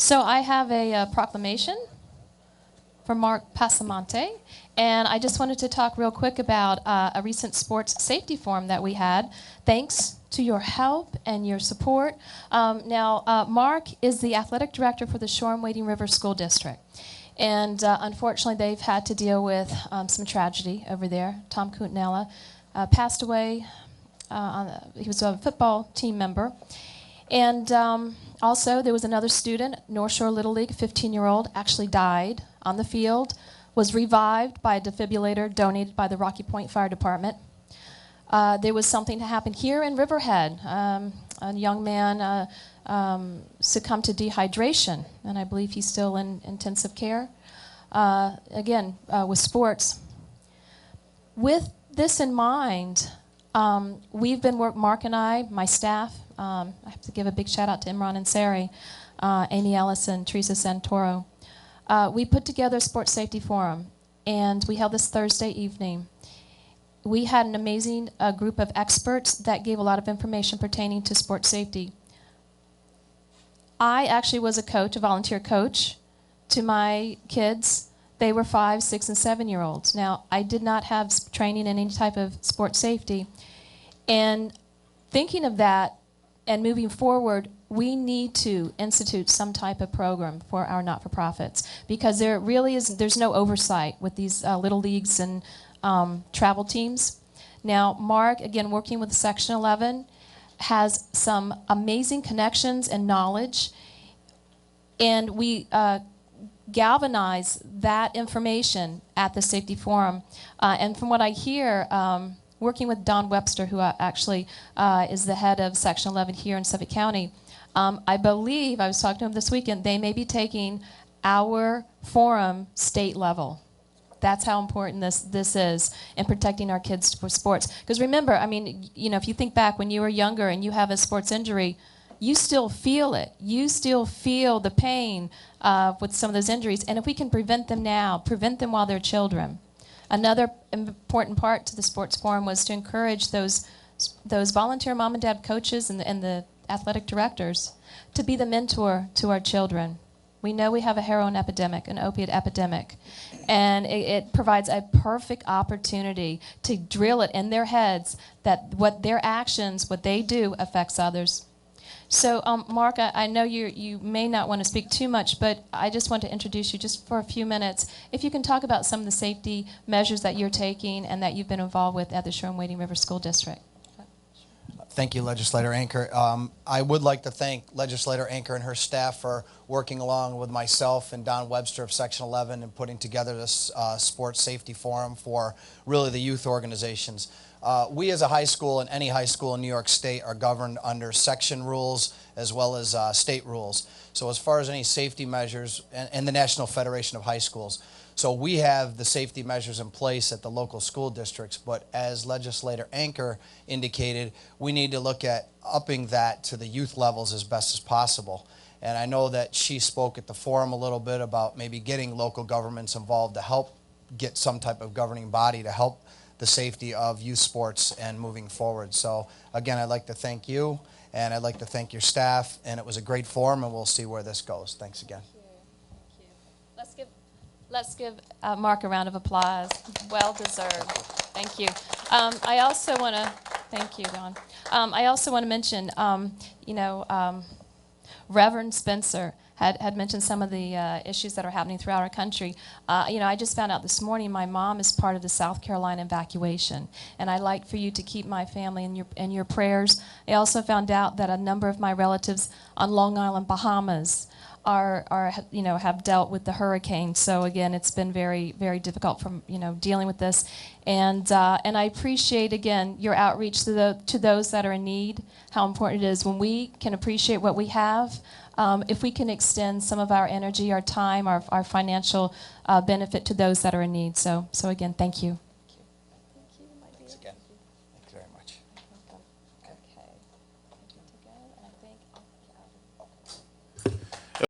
So I have a proclamation for Mark Passamonte, and I just wanted to talk real quick about a recent sports safety forum that we had. Thanks to your help and your support. Mark is the athletic director for the Shoreham-Wading River School District. And unfortunately, they've had to deal with some tragedy over there. Tom Cutinella passed away. He was a football team member. And also, there was another student, North Shore Little League, a 15-year-old, actually died on the field, was revived by a defibrillator donated by the Rocky Point Fire Department. There was something that happened here in Riverhead. A young man succumbed to dehydration, and I believe he's still in intensive care. Again, with sports. With this in mind, we've been Mark and I, my staff, I have to give a big shout out to Imran and Sari, Amy Ellison, Teresa Santoro. We put together a sports safety forum, and we held this Thursday evening. We had an amazing group of experts that gave a lot of information pertaining to sports safety. I actually was a coach, a volunteer coach, to my kids. They were 5, 6, and 7-year-olds. Now, I did not have training in any type of sports safety. And thinking of that and moving forward, we need to institute some type of program for our not-for-profits, because there really is, there's no oversight with these little leagues and travel teams. Now, Mark, again, working with Section 11, has some amazing connections and knowledge, and we galvanize that information at the Safety Forum. And from what I hear, working with Don Webster, who actually is the head of Section 11 here in Suffolk County, I believe, I was talking to him this weekend, they may be taking our forum state level. That's how important this is in protecting our kids for sports. Because remember, I mean, you know, if you think back when you were younger and you have a sports injury, you still feel it. You still feel the pain with some of those injuries. And if we can prevent them now, prevent them while they're children. Another important part to the sports forum was to encourage those volunteer mom and dad coaches and the athletic directors to be the mentor to our children. We know we have a heroin epidemic, an opiate epidemic, and it provides a perfect opportunity to drill it in their heads that what their actions, what they do, affects others. So, Mark, I know you may not want to speak too much, but I just want to introduce you just for a few minutes. If you can talk about some of the safety measures that you're taking and that you've been involved with at the Shoreham-Wading River School District. Thank you, Legislator Anker. I would like to thank Legislator Anker and her staff for working along with myself and Don Webster of Section 11 and putting together this sports safety forum for really the youth organizations. We as a high school and any high school in New York State are governed under section rules as well as state rules. So as far as any safety measures, and the National Federation of High Schools, so we have the safety measures in place at the local school districts, but as Legislator Anker indicated, we need to look at upping that to the youth levels as best as possible. And I know that she spoke at the forum a little bit about maybe getting local governments involved to help get some type of governing body to help the safety of youth sports and moving forward. So again, I'd like to thank you, and I'd like to thank your staff, and it was a great forum, and we'll see where this goes. Thanks again. Thank you. Let's give Mark a round of applause. Well deserved. Thank you. I also want to, thank you, Don. I also want to mention, Reverend Spencer had mentioned some of the issues that are happening throughout our country. I just found out this morning my mom is part of the South Carolina evacuation, and I'd like for you to keep my family in your prayers. I also found out that a number of my relatives on Long Island, Bahamas, have dealt with the hurricane. So again, it's been very, very difficult from dealing with this, and I appreciate again your outreach to those that are in need. How important it is when we can appreciate what we have. If we can extend some of our energy, our time, our financial benefit to those that are in need. So again, thank you.